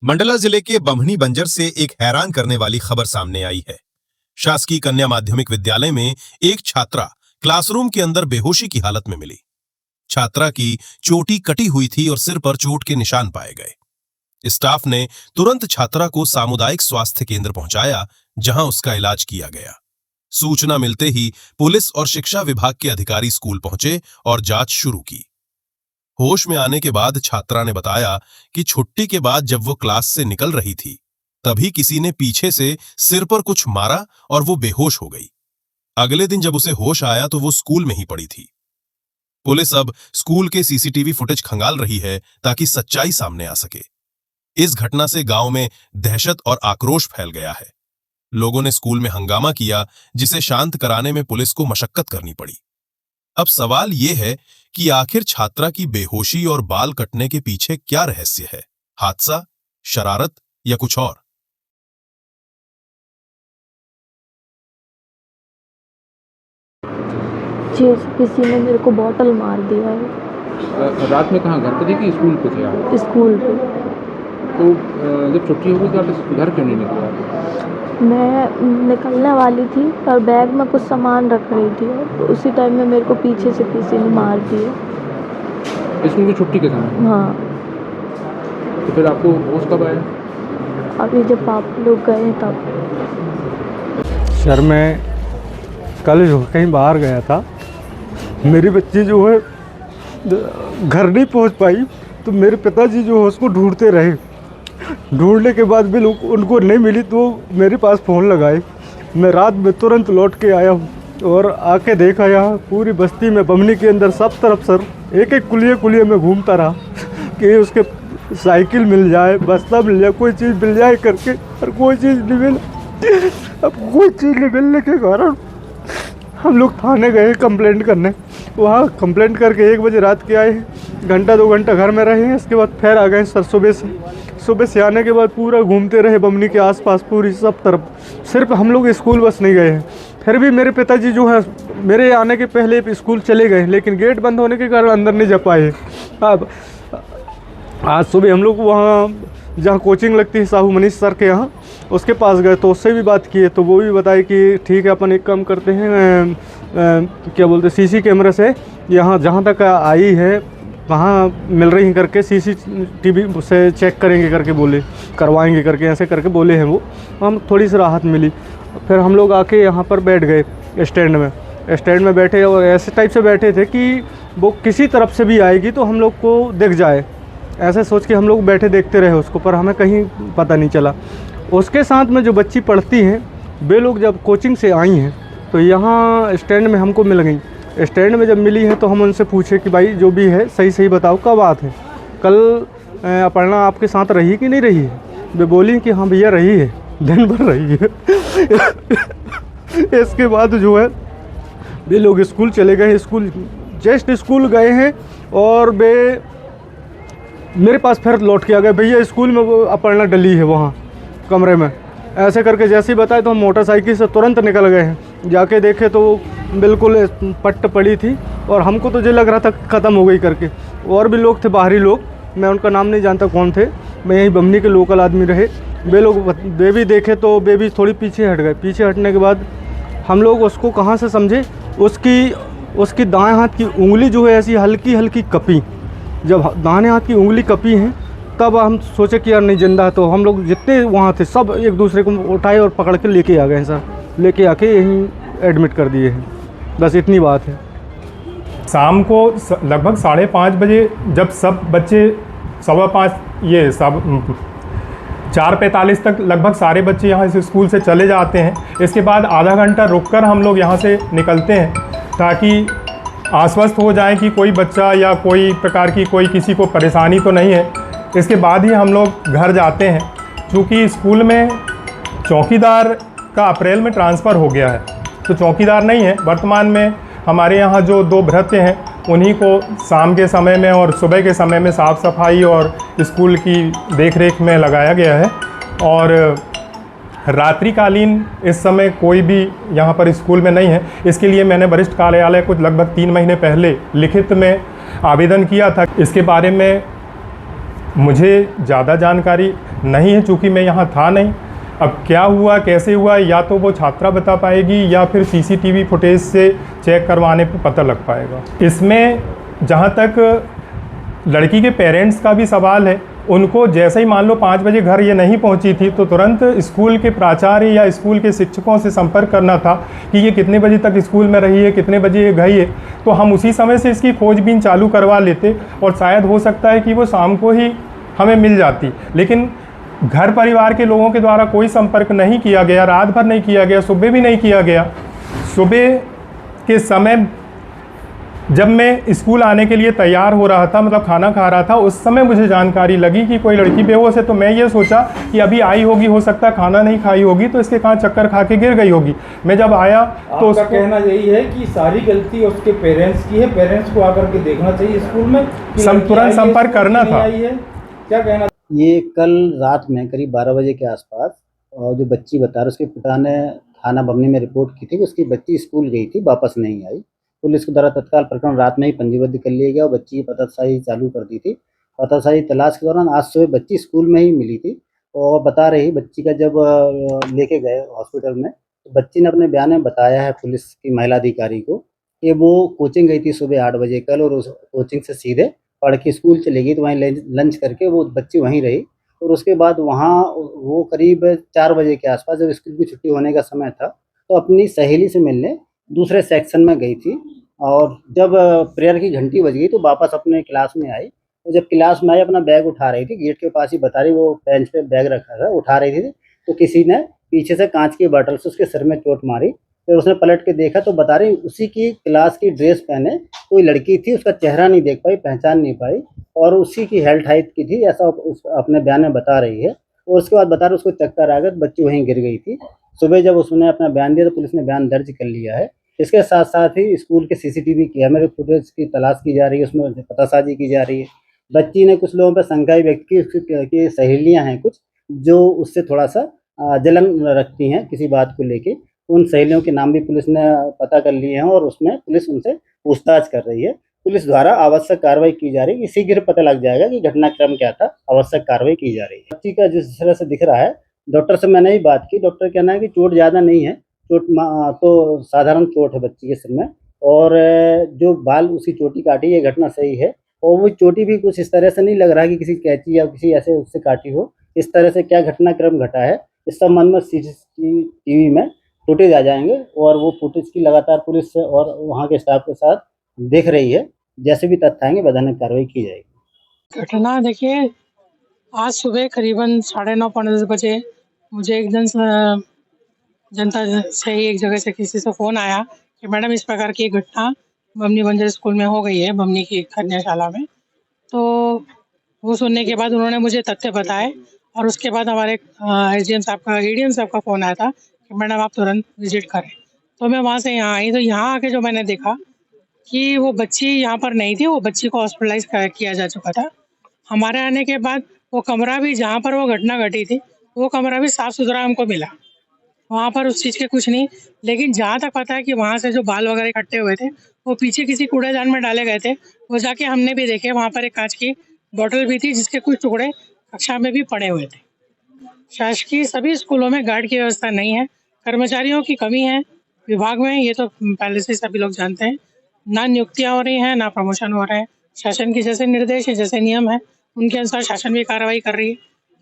मंडला जिले के बम्हनी बंजर से एक हैरान करने वाली खबर सामने आई है। शासकीय कन्या माध्यमिक विद्यालय में एक छात्रा क्लासरूम के अंदर बेहोशी की हालत में मिली। छात्रा की चोटी कटी हुई थी और सिर पर चोट के निशान पाए गए। स्टाफ ने तुरंत छात्रा को सामुदायिक स्वास्थ्य केंद्र पहुंचाया, जहां उसका इलाज किया गया। सूचना मिलते ही पुलिस और शिक्षा विभाग के अधिकारी स्कूल पहुंचे और जांच शुरू की। होश में आने के बाद छात्रा ने बताया कि छुट्टी के बाद जब वो क्लास से निकल रही थी, तभी किसी ने पीछे से सिर पर कुछ मारा और वो बेहोश हो गई। अगले दिन जब उसे होश आया तो वो स्कूल में ही पड़ी थी। पुलिस अब स्कूल के सीसीटीवी फुटेज खंगाल रही है ताकि सच्चाई सामने आ सके। इस घटना से गांव में दहशत और आक्रोश फैल गया है। लोगों ने स्कूल में हंगामा किया, जिसे शांत कराने में पुलिस को मशक्कत करनी पड़ी। अब सवाल यह है कि आखिर छात्रा की बेहोशी और बाल कटने के पीछे क्या रहस्य है? हादसा, शरारत या कुछ और? जी, किसी ने मेरे को बॉटल मार दिया है। रात में कहाँ, घर पे थे कि स्कूल पे थे आप? स्कूल पे। तो जब छुट्टी हो गई तो आप घर क्यों नहीं निकला? मैं निकलने वाली थी और बैग में कुछ सामान रख रही थी, तो उसी टाइम में मेरे को पीछे से किसी ने मार दिया। स्कूल की छुट्टी के समय? हाँ। तो फिर आपको होश कब आया? अभी जब पापा लोग गए तब। सर, मैं कल जो कहीं बाहर गया था, मेरी बच्ची जो है घर नहीं पहुंच पाई, तो मेरे पिताजी जो है उसको ढूंढते रहे। ढूंढने के बाद भी लोग उनको नहीं मिली, तो मेरे पास फ़ोन लगाए। मैं रात में तुरंत लौट के आया हूँ और आके देखा यहाँ पूरी बस्ती में, बमनी के अंदर सब तरफ सर एक एक कुलिये में घूमता रहा कि उसके साइकिल मिल जाए, बस्ता मिल जाए, कोई चीज़ मिल जाए करके, और कोई चीज़ नहीं मिला। अब कोई चीज़ नहीं मिलने के कारण हम लोग थाने गए कंप्लेंट करने। वहाँ कंप्लेंट करके 1 बजे रात के आए, घंटा 2 घंटा घर में रहे हैं। इसके बाद फिर आ गए सर सुबह से आने के बाद पूरा घूमते रहे बमनी के आसपास, पूरी सब तरफ। सिर्फ हम लोग स्कूल बस नहीं गए हैं। फिर भी मेरे पिताजी जो है मेरे आने के पहले स्कूल चले गए, लेकिन गेट बंद होने के कारण अंदर नहीं जा पाए। अब आज सुबह हम लोग वहाँ जहाँ कोचिंग लगती है साहू मनीष सर के यहाँ, उसके पास गए तो उससे भी बात किए, तो वो भी बताए कि ठीक है, अपन एक काम करते हैं, क्या बोलते, सीसी कैमरे से यहाँ जहाँ तक आई है वहाँ मिल रही हैं करके सीसीटीवी से चेक करेंगे करके बोले, करवाएंगे करके ऐसे करके बोले हैं वो। हम थोड़ी सी राहत मिली। फिर हम लोग आके यहाँ पर बैठ गए स्टैंड में बैठे, और ऐसे टाइप से बैठे थे कि वो किसी तरफ से भी आएगी तो हम लोग को दिख जाए, ऐसे सोच के हम लोग बैठे देखते रहे उसको, पर हमें कहीं पता नहीं चला। उसके साथ में जो बच्ची पढ़ती हैं, वे लोग जब कोचिंग से आई हैं तो यहाँ स्टैंड में हमको मिल गई। स्टैंड में जब मिली है तो हम उनसे पूछे कि भाई जो भी है सही बताओ, क्या बात है, कल अपर्णा आपके साथ रही कि नहीं रही है? वे बोली कि हाँ भैया रही है, दिन भर रही है। इसके बाद जो है वे लोग स्कूल चले गए। स्कूल गए हैं और वे मेरे पास फिर लौट के आ गए, भैया स्कूल में वो अपर्णा डली है वहाँ कमरे में। ऐसे करके जैसे ही बताए तो हम मोटरसाइकिल से तुरंत निकल गए हैं। जाके देखे तो बिल्कुल पट्ट पड़ी थी, और हमको तो ये लग रहा था ख़त्म हो गई करके। और भी लोग थे, बाहरी लोग, मैं उनका नाम नहीं जानता कौन थे, मैं यहीं बमनी के लोकल आदमी रहे। वे भी देखे तो वे भी थोड़ी पीछे हट गए। पीछे हटने के बाद हम लोग उसको कहाँ से समझे, उसकी दाएँ हाथ की उंगली जो है ऐसी हल्की हल्की कपी। जब दाहिने हाथ की उंगली कपी है तब हम सोचे कि यार नहीं जिंदा है, तो हम लोग जितने वहाँ थे सब एक दूसरे को उठाए और पकड़ के लेके आ गए हैं सर। लेके आके यहीं एडमिट कर दिए हैं, बस इतनी बात है। शाम को लगभग 5:30 बजे जब सब बच्चे 5:15 ये सब 4:45 तक लगभग सारे बच्चे यहाँ से स्कूल से चले जाते हैं। इसके बाद आधा घंटा रुककर हम लोग यहाँ से निकलते हैं ताकि आश्वस्त हो जाए कि कोई बच्चा या कोई प्रकार की कोई किसी को परेशानी तो नहीं है। इसके बाद ही हम लोग घर जाते हैं। चूँकि स्कूल में चौकीदार का अप्रैल में ट्रांसफ़र हो गया है, तो चौकीदार नहीं है वर्तमान में। हमारे यहाँ जो 2 भृत्य हैं उन्हीं को शाम के समय में और सुबह के समय में साफ़ सफाई और स्कूल की देखरेख में लगाया गया है। और रात्रिकालीन इस समय कोई भी यहाँ पर स्कूल में नहीं है। इसके लिए मैंने वरिष्ठ कार्यालय को लगभग 3 महीने पहले लिखित में आवेदन किया था। इसके बारे में मुझे ज़्यादा जानकारी नहीं है, चूँकि मैं यहाँ था नहीं। अब क्या हुआ कैसे हुआ या तो वो छात्रा बता पाएगी या फिर सीसीटीवी फुटेज से चेक करवाने पे पता लग पाएगा। इसमें जहाँ तक लड़की के पेरेंट्स का भी सवाल है, उनको जैसे ही मान लो 5 बजे घर ये नहीं पहुंची थी तो तुरंत स्कूल के प्राचार्य या स्कूल के शिक्षकों से संपर्क करना था कि ये कितने बजे तक स्कूल में रही है, कितने बजे ये गई है, तो हम उसी समय से इसकी खोजबीन चालू करवा लेते और शायद हो सकता है कि वो शाम को ही हमें मिल जाती। लेकिन घर परिवार के लोगों के द्वारा कोई संपर्क नहीं किया गया, रात भर नहीं किया गया, सुबह भी नहीं किया गया। सुबह के समय जब मैं स्कूल आने के लिए तैयार हो रहा था, मतलब खाना खा रहा था, उस समय मुझे जानकारी लगी कि कोई लड़की बेहोश है। तो मैं ये सोचा कि अभी आई होगी, हो सकता है खाना नहीं खाई होगी तो इसके कहाँ चक्कर खा के गिर गई होगी। मैं जब आया तो उसका कहना यही है कि सारी गलती उसके पेरेंट्स की है, पेरेंट्स को आकर के देखना चाहिए स्कूल में कि तुरंत संपर्क करना था। क्या कहना? ये कल रात में करीब 12 बजे के आसपास जो बच्ची बता रहे उसके पिता ने थाना बमनी में रिपोर्ट की थी कि उसकी बच्ची स्कूल गई थी, वापस नहीं आई। पुलिस के द्वारा तत्काल प्रकरण रात में ही पंजीबद्ध कर लिया गया और बच्ची की पतासाही चालू कर दी थी। पतासाही तलाश के दौरान आज सुबह बच्ची स्कूल में ही मिली थी और बता रही बच्ची का जब लेके गए हॉस्पिटल में तो बच्ची ने अपने बयान में बताया है पुलिस की महिला अधिकारी को कि वो कोचिंग गई थी सुबह 8 बजे कल और उस कोचिंग से सीधे पढ़ के स्कूल चली गई। तो वहीं लंच करके वो बच्ची वहीं रही और उसके बाद वहाँ वो करीब 4 बजे के आसपास जब स्कूल की छुट्टी होने का समय था तो अपनी सहेली से मिलने दूसरे सेक्शन में गई थी और जब प्रेयर की घंटी बज गई तो वापस अपने क्लास में आई। तो जब क्लास में आई अपना बैग उठा रही थी, गेट के पास ही बता रही वो बेंच पे बैग रखा था, उठा रही थी तो किसी ने पीछे से कांच की बॉटल से उसके सिर में चोट मारी। फिर उसने पलट के देखा तो बता रही उसी की क्लास की ड्रेस पहने कोई लड़की थी, उसका चेहरा नहीं देख पाई, पहचान नहीं पाई और उसी की हेल्थ हाइट की थी, ऐसा अपने बयान में बता रही है। और उसके बाद बता रही उसको चक्कर आ गया, बच्ची वहीं गिर गई थी। सुबह जब उसने अपना बयान दिया तो पुलिस ने बयान दर्ज कर लिया है। इसके साथ साथ ही स्कूल के सीसीटीवी कैमरे फुटेज की तलाश की जा रही है, उसमें पतासाजी की जा रही है। बच्ची ने कुछ लोगों पर शंकाएं व्यक्त की सहेलियां हैं कुछ जो उससे थोड़ा सा जलन रखती हैं किसी बात को लेके। उन सहेलियों के नाम भी पुलिस ने पता कर लिए हैं और उसमें पुलिस उनसे पूछताछ कर रही है। पुलिस द्वारा आवश्यक कार्रवाई की जा रही है, शीघ्र पता लग जाएगा कि घटनाक्रम क्या था, आवश्यक कार्रवाई की जा रही है। बच्ची का जिस तरह से दिख रहा है, डॉक्टर से मैंने ही बात की, डॉक्टर कहना है कि चोट ज़्यादा नहीं है, चोट तो साधारण चोट है बच्ची के सिर में और जो बाल उसकी चोटी काटी ये घटना सही है और वो चोटी भी कुछ इस तरह से नहीं लग रहा है कि किसी कैंची या किसी ऐसे उससे काटी हो। इस तरह से क्या घटनाक्रम घटा है इस संबंध में सीसीटीवी में फुटेज आ जाएंगे और वो फुटेज की लगातार पुलिस और वहाँ के स्टाफ के साथ देख रही है। जैसे भी तथ्य आएंगे वैधानिक कार्रवाई की जाएगी। घटना देखिए, आज सुबह करीबन 9:30 पौने 10 बजे मुझे एकदम जनता से ही एक जगह से किसी से फ़ोन आया कि मैडम इस प्रकार की एक घटना बमनी बंजर स्कूल में हो गई है, बमनी की कन्याशाला में। तो वो सुनने के बाद उन्होंने मुझे तथ्य बताए और उसके बाद हमारे एडीएम साहब का फ़ोन आया था कि मैडम आप तुरंत विजिट करें। तो मैं वहाँ से यहाँ आई, तो यहाँ आके जो मैंने देखा कि वो बच्ची यहाँ पर नहीं थी, वो बच्ची को हॉस्पिटलाइज किया जा चुका था। हमारे आने के बाद वो कमरा भी जहाँ पर वो घटना घटी थी वो कमरा भी साफ़ सुथरा हमको मिला, वहाँ पर उस चीज़ के कुछ नहीं। लेकिन जहाँ तक पता है कि वहाँ से जो बाल वगैरह इकट्ठे हुए थे वो पीछे किसी कूड़ेदान में डाले गए थे। वो जाके हमने भी देखे, वहाँ पर एक कांच की बोतल भी थी जिसके कुछ टुकड़े कक्षा में भी पड़े हुए थे। शासकीय सभी स्कूलों में गार्ड की व्यवस्था नहीं है, कर्मचारियों की कमी है विभाग में, ये तो पहले से सभी लोग जानते हैं। ना नियुक्तियाँ हो रही हैं, ना प्रमोशन हो रहे हैं। शासन के जैसे निर्देश है, जैसे नियम है, उनके अनुसार शासन भी कार्रवाई कर रही है।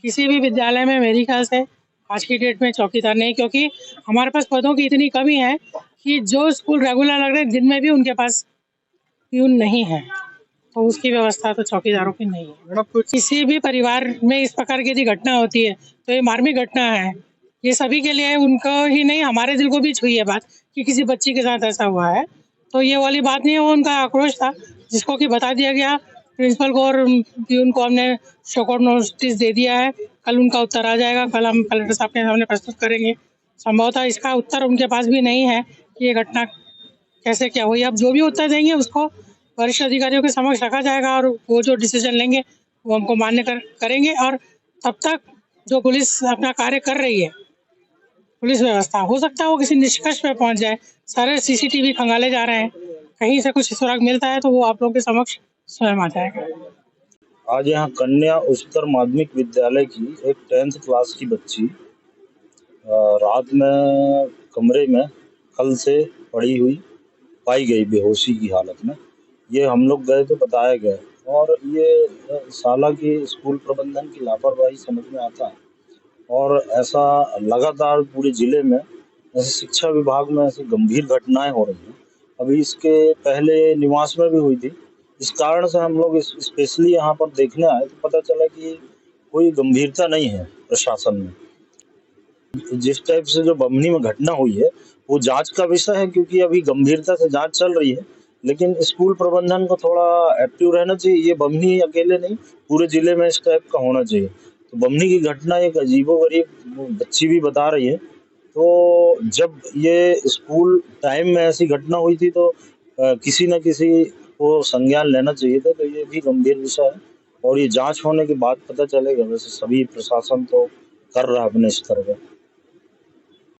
किसी भी विद्यालय में मेरी ख्याल से आज की डेट में चौकीदार नहीं, क्योंकि हमारे पास पदों की इतनी कमी है कि जो स्कूल रेगुलर लग रहे हैं दिन में भी उनके पास प्यून नहीं है, तो उसकी व्यवस्था तो चौकीदारों की नहीं है। किसी भी परिवार में इस प्रकार की यदि घटना होती है तो ये मार्मिक घटना है, ये सभी के लिए, उनको ही नहीं हमारे दिल को भी छुई है बात कि किसी बच्ची के साथ ऐसा हुआ है। तो ये वाली बात नहीं है, वो उनका आक्रोश था जिसको कि बता दिया गया प्रिंसिपल को और प्यून को। हमने शोकॉट नोटिस दे दिया है, कल उनका उत्तर आ जाएगा, कल हम कलेक्टर साहब के सामने प्रस्तुत करेंगे। संभवतः इसका उत्तर उनके पास भी नहीं है कि ये घटना कैसे क्या हुई। अब जो भी उत्तर देंगे उसको वरिष्ठ अधिकारियों के समक्ष रखा जाएगा और वो जो डिसीजन लेंगे वो हमको मान्य करेंगे। और तब तक जो पुलिस अपना कार्य कर रही है, पुलिस व्यवस्था, हो सकता है वो किसी निष्कर्ष पे पहुंच जाए। सारे सीसीटीवी खंगाले जा रहे हैं, कहीं से कुछ सुराग मिलता है तो वो आप लोगों के समक्ष स्वयं आ जाएगा। आज यहाँ कन्या उच्चतर माध्यमिक विद्यालय की एक 10th क्लास की बच्ची रात में कमरे में कल से पड़ी हुई पाई गई बेहोशी की हालत में। ये हम लोग गए तो बताया गया और ये साला की स्कूल प्रबंधन की लापरवाही समझ में आता है और ऐसा लगातार पूरे ज़िले में ऐसे शिक्षा विभाग में ऐसी गंभीर घटनाएं हो रही हैं। अभी इसके पहले निवास में भी हुई थी। इस कारण से हम लोग स्पेशली यहाँ पर देखने आए तो पता चला कि कोई गंभीरता नहीं है प्रशासन में। जिस टाइप से जो बमनी में घटना हुई है वो जांच का विषय है, क्योंकि अभी गंभीरता से जांच चल रही है, लेकिन स्कूल प्रबंधन को थोड़ा एक्टिव रहना चाहिए। ये बमनी अकेले नहीं, पूरे जिले में इस टाइप का होना चाहिए। तो बमनी की घटना एक अजीबोगरीब बच्ची भी बता रही है। तो जब ये स्कूल टाइम में ऐसी घटना हुई थी तो किसी न किसी को संज्ञान लेना चाहिए था। तो ये भी गंभीर विषय है और ये जांच होने के बाद पता चलेगा। वैसे सभी प्रशासन तो कर रहा है अपने स्तर पर।